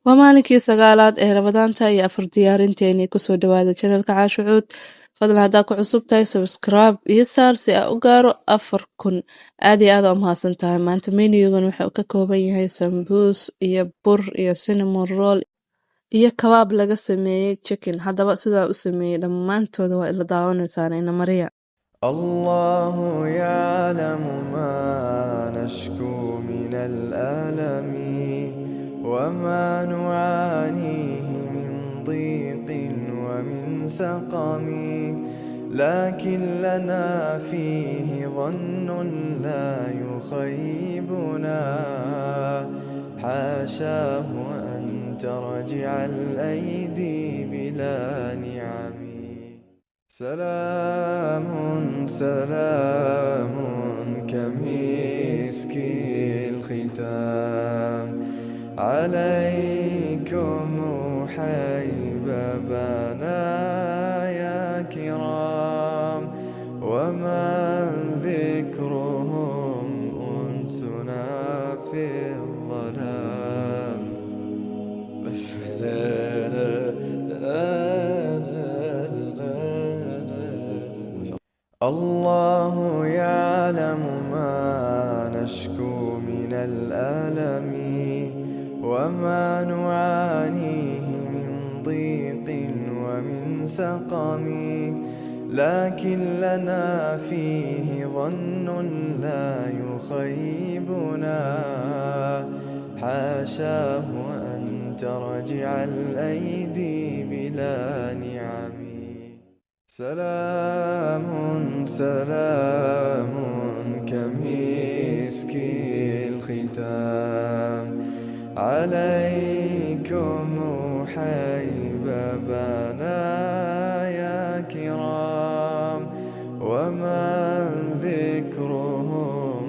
Waa maalinkii sagaalaad ee Rabadaanta iyo afar diyaarinteennii ku soo dhawaada channelka Caasho Cuud. Fadlan haddaad ku cusub tahay subscribe iyo saar si aad u gaaro 4,000. Aad iyo aad u mahadsan tahay. Maanta menu-gan wuxuu ka kooban yahay sambuus iyo bur iyo cinnamon roll iyo kabaab laga sameeyey chicken. Haddaba sidaa u sameeyey dhammaantooda waa ila daawanaysaan ina Mariya. الله يعلم ما نشكو من الألم وما نعانيه من ضيق ومن سقم لكن لنا فيه ظن لا يخيبنا حاشاه أن ترجع الأيدي بلا نعم سلام سلام كمسك الختام عليكم حبيبنا يا كرام ومن ذكرهم أنسنا في الظلام بس الله يعلم ما نشكو من الألم وما نعانيه من ضيق ومن سقم لكن لنا فيه ظن لا يخيبنا حاشاه أن ترجع الأيدي بلا نعم سلام سلام كمسك الختام عليكم حبيبنا يا كرام ومن ذكرهم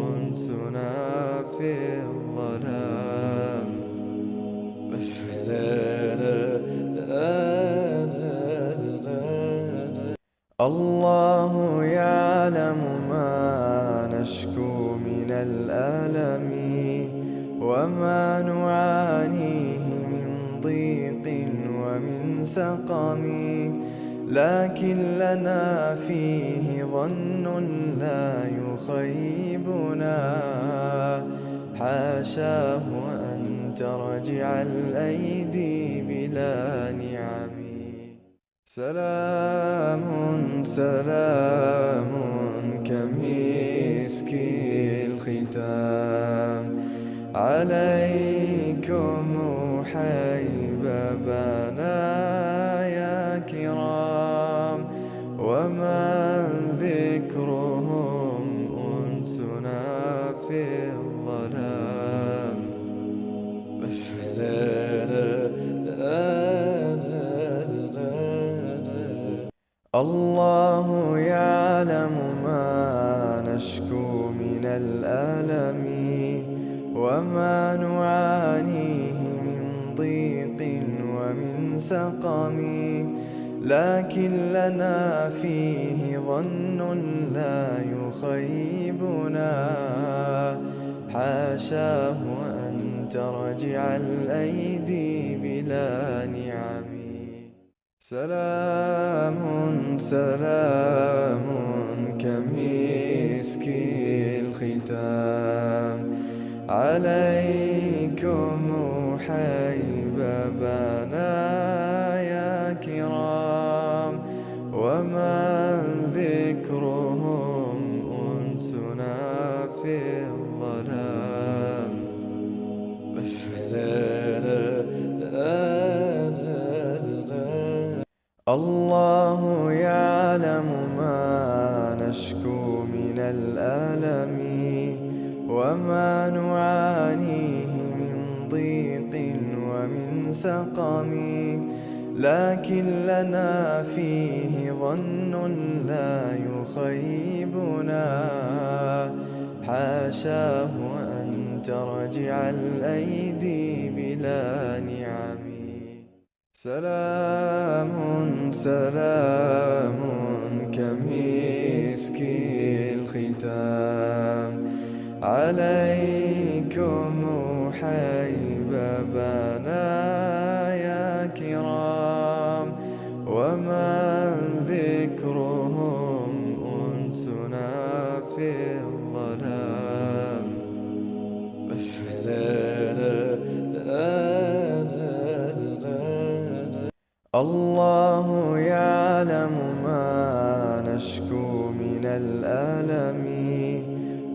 أنسنا في الظلام بس الله يعلم ما نشكو من الألم وما نعانيه من ضيق ومن سقم لكن لنا فيه ظن لا يخيبنا حاشاه أن ترجع الأيدي بلا نعم سلام سلام كمسك الختام عليكم حبيبنا يا كرام ومن ذكرهم أنسنا في الظلام بس الله يعلم ما نشكو من الألم وما نعانيه من ضيق ومن سقم لكن لنا فيه ظن لا يخيبنا حاشاه أن ترجع الأيدي بلا نعم سلام سلام كمسك الختام عليكم حبيبنا يا كرام ومن ذكرهم أنسنا في الظلام بس الله يعلم ما نشكو من الألم وما نعانيه من ضيق ومن سقم لكن لنا فيه ظن لا يخيبنا حاشاه أن ترجع الأيدي بلا نعم سلام سلام كمسك الختام عليكم حبيبنا الله يعلم ما نشكو من الألم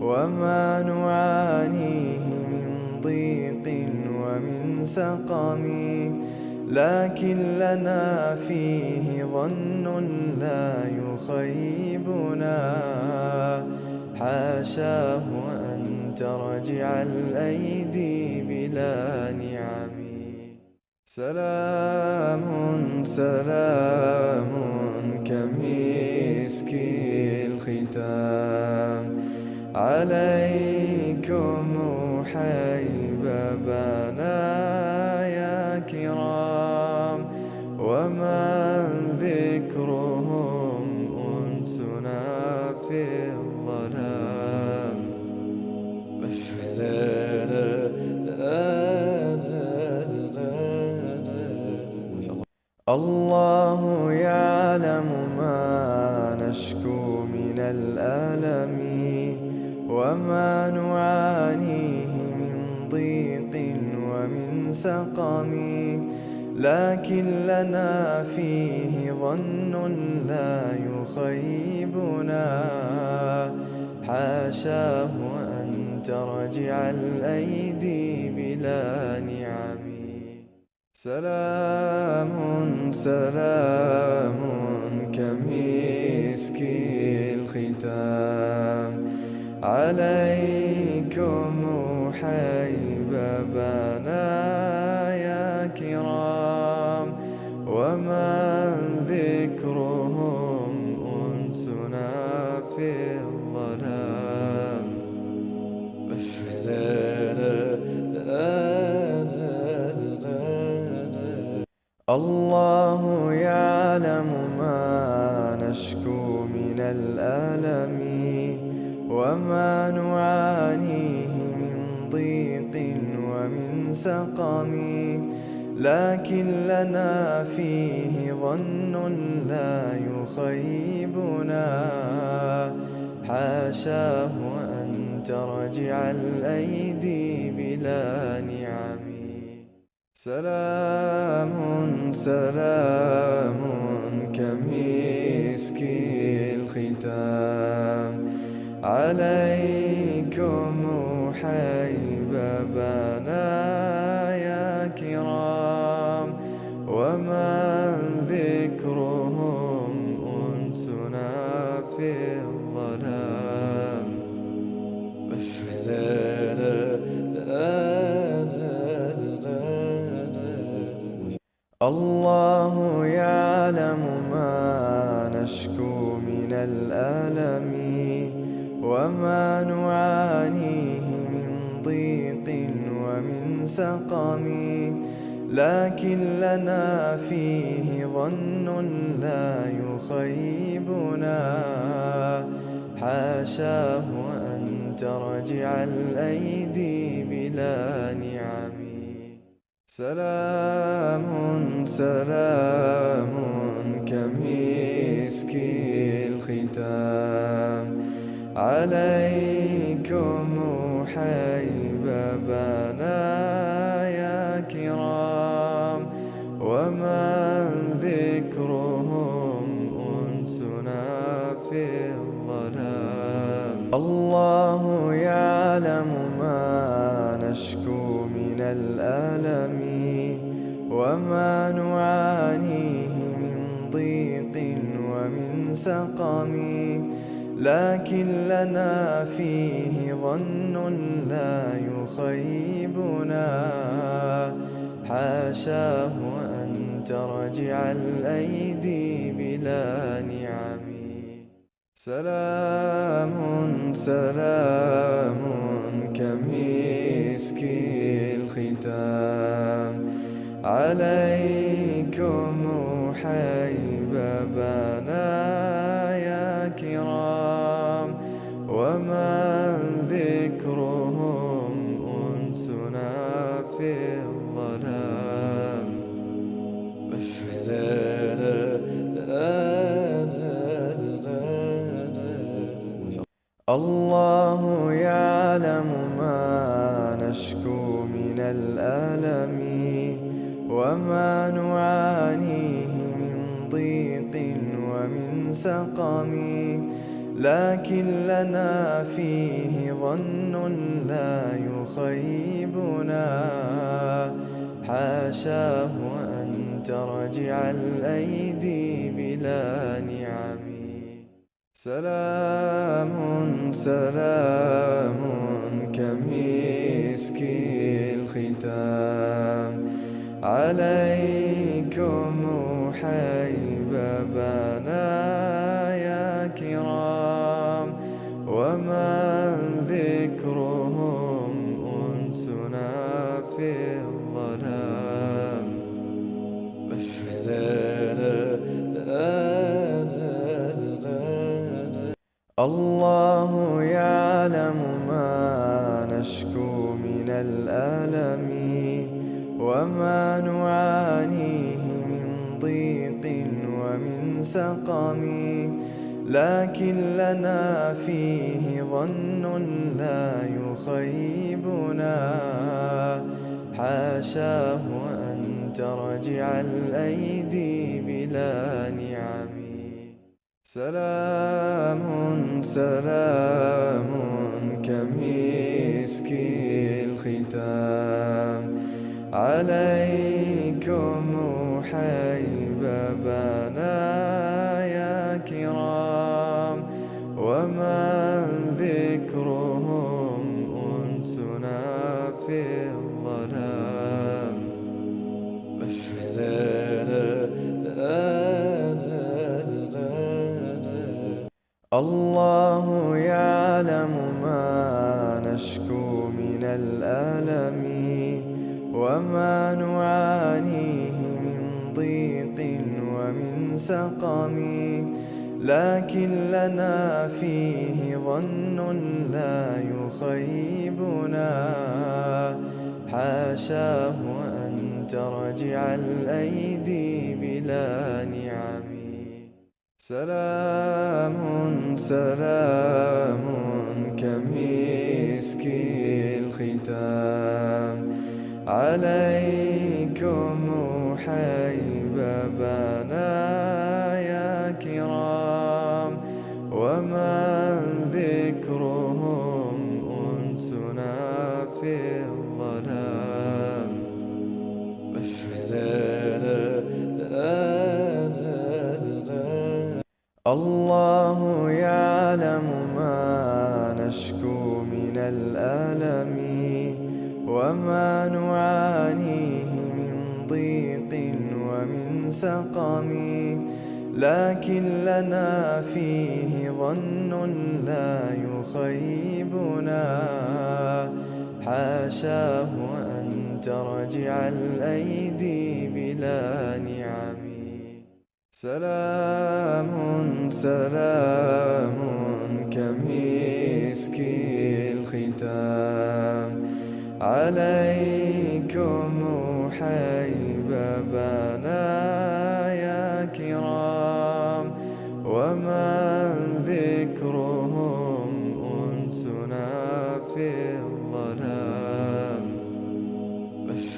وما نعانيه من ضيق ومن سقم، لكن لنا فيه ظن لا يخيبنا، حاشاه أن ترجع الأيدي بلا نعم. سلام سلام كمسك الختام عليكم حبيبنا يا كرام، ومن ذكرهم أنسنا في الظلام. بس الله يعلم ما نشكو من الألم وما نعانيه من ضيق ومن سقم، لكن لنا فيه ظن لا يخيبنا، حاشاه أن ترجع الأيدي بلا نعم. سلام سلام كمسك الختام عليكم حبيبنا يا كرام، ومن ذكرهم أنسنا في الظلام. بس الله يعلم ما نشكو من الألم وما نعانيه من ضيق ومن سقم، لكن لنا فيه ظن لا يخيبنا، حاشاه أن ترجع الأيدي بلا نعم. سلام سلام كمسك الختام عليكم حبيبنا يا كرام، ومن ذكرهم أنسنا في الظلام. بس الله يعلم ما نشكو من الألم وما نعانيه من ضيق ومن سقم، لكن لنا فيه ظن لا يخيبنا، حاشاه أن ترجع الأيدي بلا نعم. سلام سلام كمسك الختام عليكم حبيبنا يا كرام، ومن ذكرهم أنسنا في الظلام. الله يعلم ما نشكو من الألم وما نعانيه من ضيق ومن سقم، لكن لنا فيه ظن لا يخيبنا، حاشاه أن ترجع الأيدي بلا نعم. سلام سلام كمسك الختام عليكم حبيبنا يا كرام، ومن ذكرهم أنسنا في الظلام. بس الله يعلم ما نشكو من الألم وما نعانيه من ضيق ومن سقم، لكن لنا فيه ظن لا يخيبنا، حاشاه أن ترجع الأيدي بلا نعم. سلام سلام كمسك الختام عليكم حبيبنا يا كرام، ومن ذكرهم أنسنا في الظلام. بس الله يعلم ما نشكو من الألم، وما نعانيه من ضيق ومن سقم، لكن لنا فيه ظن لا يخيبنا، حاشاه أن ترجع الأيدي بلا نعم. سلام سلام كمسك الختام عليكم حبيبنا يا كرام، ومن ذكرهم أنسنا في الظلام. بس الله يعلم ما نشكو من الألم، وما نعانيه من ضيق ومن سقم، لكن لنا فيه ظن لا يخيبنا، حاشاه أن ترجع الأيدي بلا نعم. سلام سلام كمسك الختام عليكم حبيبنا يا كرام، ومن ذكرهم أنسنا في الظلام. بس الله يعلم ما نشكو من الألم، وما نعانيه من ضيق ومن سقم، لكن لنا فيه ظن لا يخيبنا، حاشاه أن ترجع الأيدي بلا نعم. سلام سلام كمسك الختام عليكم حبيبنا يا كرام، ومن ذكرهم أنسنا في الظلام. بس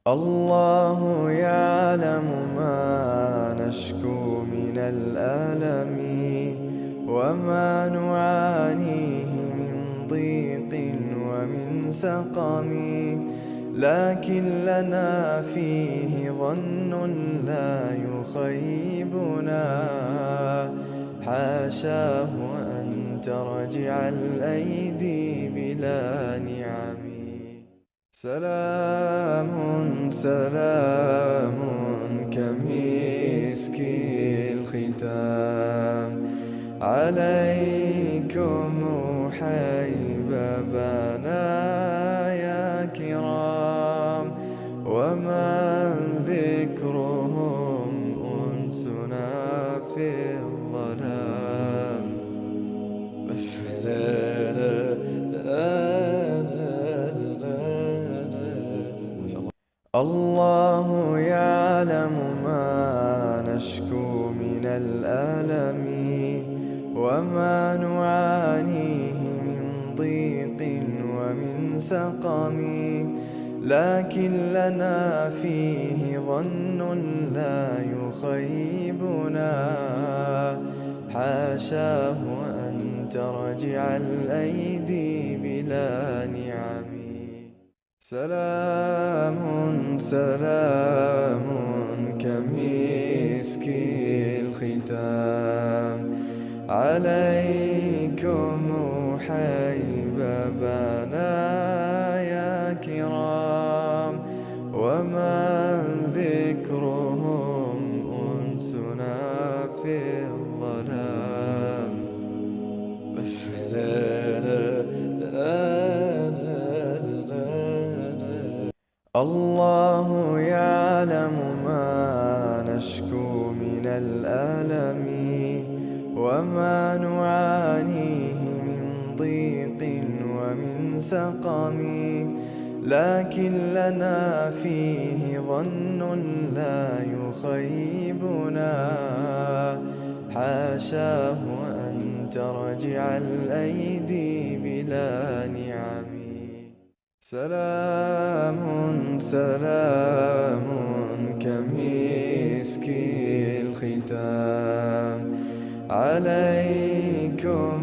الله يعلم ما نشكو من الألم، وما نعانيه من ضيق ومن سقم، لكن لنا فيه ظن لا يخيبنا، حاشاه أن ترجع الأيدي بلا نعم. سلام سلام كمسك الختام عليكم حبيبنا يا كرام، ومن ذكرهم أنسنا في الظلام. بس الله يعلم ما نشكو من الألم، وما نعانيه من ضيق ومن سقم، لكن لنا فيه ظن لا يخيبنا، حاشاه أن ترجع الأيدي بلا نعم. سلام سلام كمسك الختام عليكم حبيبنا يا كرام، ومن ذكرهم أنسنا في الظلام. بس الله يعلم ما نشكو من الألم، وما نعانيه من ضيق ومن سقم، لكن لنا فيه ظن لا يخيبنا، حاشاه أن ترجع الأيدي بلا نعم. سلام سلام كمسك الختام عليكم